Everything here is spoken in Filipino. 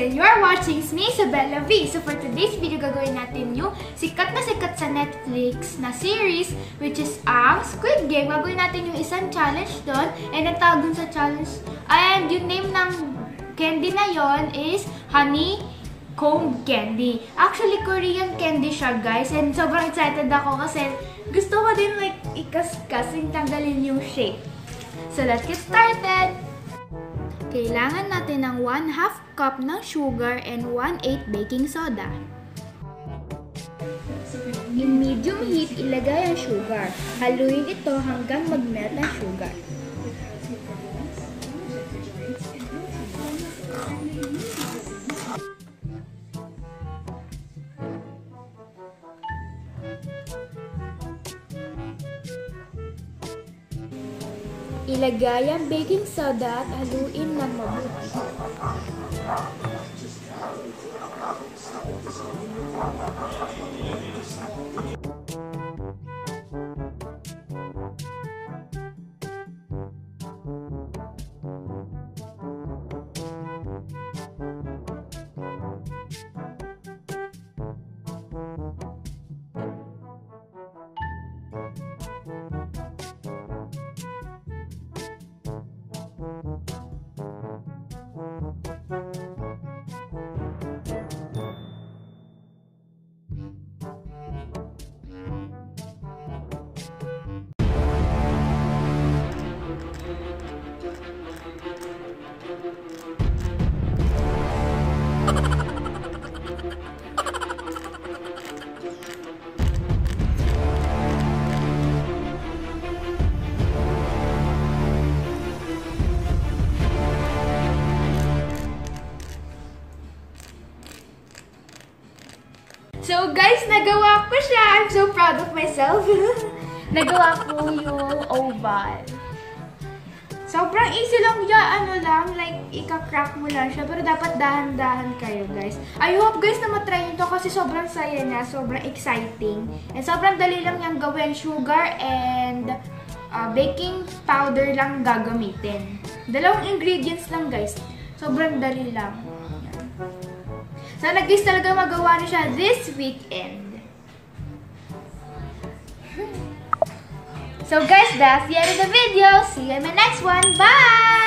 and you're watching Fb-Ysabella V. So for today's video, gagawin natin yung sikat na sikat sa Netflix na series, which is ang Squid Game. Gagawin natin yung isang challenge doon, and ang tawag dun sa challenge, and yung name ng candy na yon is Honeycomb Candy. Actually, Korean candy siya, guys, and sobrang excited ako kasi gusto ko din like ikas-kas yung tanggalin yung shape. So let's get started! Kailangan natin ng 1/2 cup ng sugar and 1/8 baking soda. In medium heat, ilagay ang sugar. Haluin ito hanggang mag-melt ang sugar. Ilagay ang baking soda at haluin ng mabuti. So guys, nagawa ko siya! I'm so proud of myself. Nagawa ko yung oval. Sobrang easy lang yan, like, ika-crack mo lang siya. Pero dapat dahan-dahan kayo, guys. I hope, guys, na matry nyo to kasi sobrang saya niya, sobrang exciting. And sobrang dali lang niyang gawin. Sugar and baking powder lang gagamitin. Dalawang ingredients lang, guys. Sobrang dali lang. Sana, guys, talaga magawa niyo siya this weekend. So guys, that's the end of the video. See you in my next one. Bye!